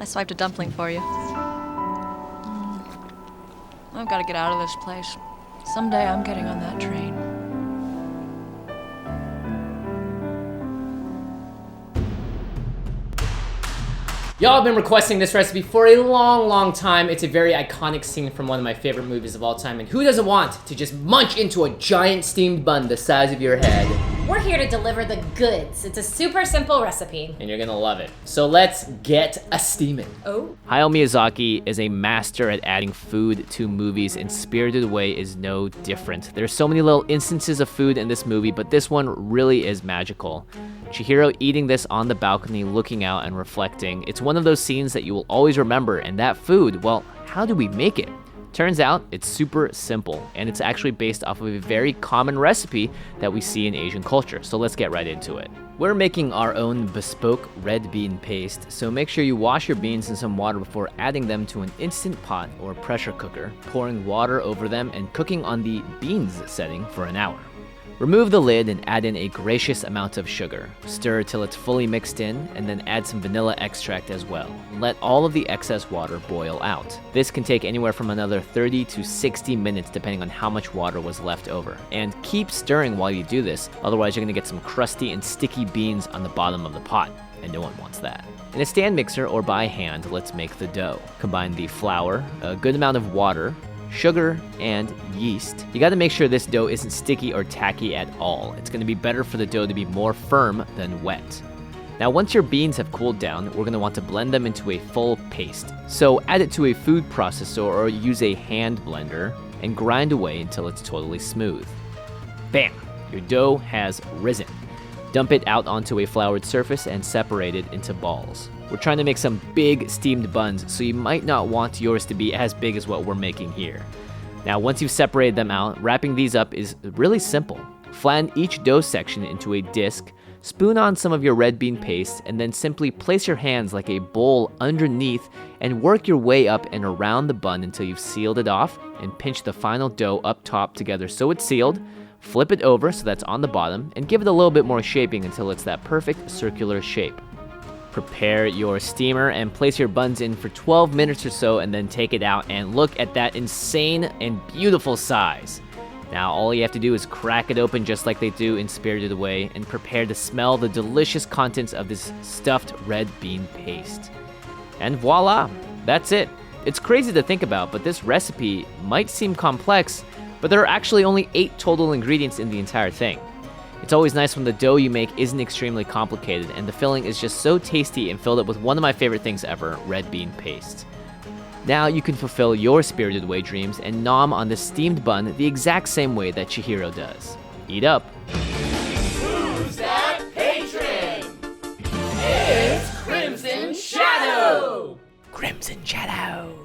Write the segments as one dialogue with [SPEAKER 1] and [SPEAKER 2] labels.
[SPEAKER 1] I swiped a dumpling for you. I've got to get out of this place. Someday I'm getting on that train.
[SPEAKER 2] Y'all have been requesting this recipe for a long time. It's a very iconic scene from one of my favorite movies of all time, and who doesn't want to just munch into a giant steamed bun the size of your head?
[SPEAKER 3] We're here to deliver the goods. It's a super simple recipe.
[SPEAKER 2] And you're gonna love it. So let's get a steaming.
[SPEAKER 3] Oh.
[SPEAKER 4] Hayao Miyazaki is a master at adding food to movies, and Spirited Away is no different. There's so many little instances of food in this movie, but this one really is magical. Chihiro eating this on the balcony, looking out and reflecting. It's one of those scenes that you will always remember, and that food, well, how do we make it? Turns out it's super simple, and it's actually based off of a very common recipe that we see in Asian culture, so let's get right into it. We're making our own bespoke red bean paste, so make sure you wash your beans in some water before adding them to an instant pot or pressure cooker, pouring water over them and cooking on the beans setting for an hour. Remove the lid and add in a gracious amount of sugar. Stir till it's fully mixed in, and then add some vanilla extract as well. Let all of the excess water boil out. This can take anywhere from another 30 to 60 minutes depending on how much water was left over. And keep stirring while you do this, otherwise you're gonna get some crusty and sticky beans on the bottom of the pot, and no one wants that. In a stand mixer or by hand, let's make the dough. Combine the flour, a good amount of water, sugar, and yeast. You gotta make sure this dough isn't sticky or tacky at all. It's gonna be better for the dough to be more firm than wet. Now once your beans have cooled down, we're gonna want to blend them into a full paste. So add it to a food processor or use a hand blender and grind away until it's totally smooth. Bam! Your dough has risen. Dump it out onto a floured surface and separate it into balls. We're trying to make some big steamed buns, so you might not want yours to be as big as what we're making here. Now, once you've separated them out, wrapping these up is really simple. Flatten each dough section into a disc, spoon on some of your red bean paste, and then simply place your hands like a bowl underneath and work your way up and around the bun until you've sealed it off, and pinch the final dough up top together so it's sealed. Flip it over so that's on the bottom, and give it a little bit more shaping until it's that perfect circular shape. Prepare your steamer and place your buns in for 12 minutes or so, and then take it out and look at that insane and beautiful size. Now all you have to do is crack it open just like they do in Spirited Away and prepare to smell the delicious contents of this stuffed red bean paste. And voila, that's it. It's crazy to think about, but this recipe might seem complex, but there are actually only 8 total ingredients in the entire thing. It's always nice when the dough you make isn't extremely complicated, and the filling is just so tasty and filled up with one of my favorite things ever, red bean paste. Now you can fulfill your Spirited Away dreams and nom on this steamed bun the exact same way that Chihiro does. Eat up.
[SPEAKER 5] Who's that patron? It's Crimson Shadow!
[SPEAKER 2] Crimson Shadow.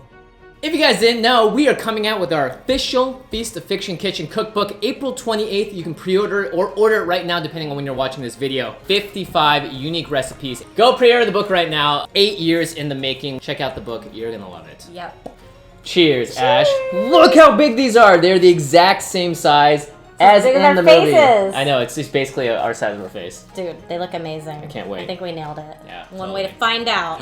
[SPEAKER 2] If you guys didn't know, we are coming out with our official Feast of Fiction Kitchen cookbook April 28th. You can pre-order it or order it right now depending on when you're watching this video. 55 unique recipes. Go pre-order the book right now. 8 years in the making. Check out the book. You're gonna love it.
[SPEAKER 3] Yep.
[SPEAKER 2] Cheers, Ash. Look how big these are. They're the exact same size as in the movie.
[SPEAKER 3] Faces.
[SPEAKER 2] I know, it's just basically our size of our face.
[SPEAKER 3] Dude, they look amazing. I
[SPEAKER 2] can't wait.
[SPEAKER 3] I think we nailed it.
[SPEAKER 2] Yeah,
[SPEAKER 3] One way to find out.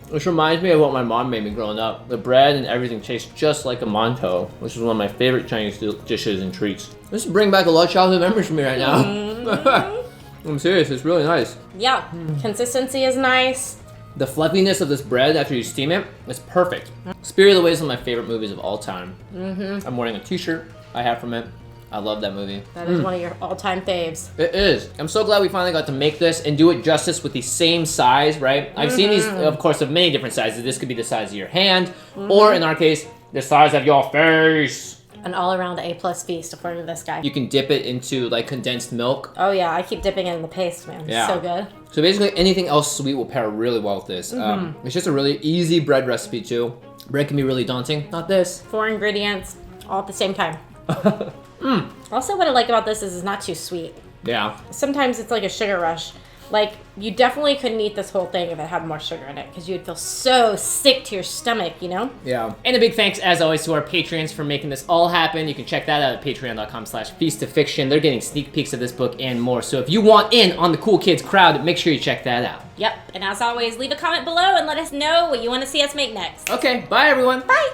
[SPEAKER 2] Which reminds me of what my mom made me growing up. The bread and everything tastes just like a mantou, which is one of my favorite Chinese dishes and treats. This is bringing back a lot of childhood memories for me right now. I'm serious, it's really nice.
[SPEAKER 3] Yeah, consistency is nice.
[SPEAKER 2] The fluffiness of this bread after you steam it is perfect. Spirited Away is one of my favorite movies of all time. I'm wearing a t-shirt I have from it. I love that movie.
[SPEAKER 3] That is one of your all-time faves.
[SPEAKER 2] It is. I'm so glad we finally got to make this and do it justice with the same size, right? I've seen these, of course, of many different sizes. This could be the size of your hand, or in our case, the size of your face.
[SPEAKER 3] An all-around A+ feast, according to this guy.
[SPEAKER 2] You can dip it into like condensed milk.
[SPEAKER 3] Oh yeah, I keep dipping it in the paste, man.
[SPEAKER 2] Yeah.
[SPEAKER 3] It's so good.
[SPEAKER 2] So basically anything else sweet will pair really well with this. It's just a really easy bread recipe too. Bread can be really daunting. Not this.
[SPEAKER 3] 4 ingredients, all at the same time. Also, what I like about this is it's not too sweet.
[SPEAKER 2] Yeah.
[SPEAKER 3] Sometimes it's like a sugar rush. Like, you definitely couldn't eat this whole thing if it had more sugar in it, because you'd feel so sick to your stomach, you know?
[SPEAKER 2] Yeah. And a big thanks, as always, to our Patreons for making this all happen. You can check that out at patreon.com/feastofiction. They're getting sneak peeks of this book and more. So if you want in on the cool kids crowd, make sure you check that out.
[SPEAKER 3] Yep, and as always, leave a comment below and let us know what you want to see us make next.
[SPEAKER 2] Okay, bye everyone.
[SPEAKER 3] Bye!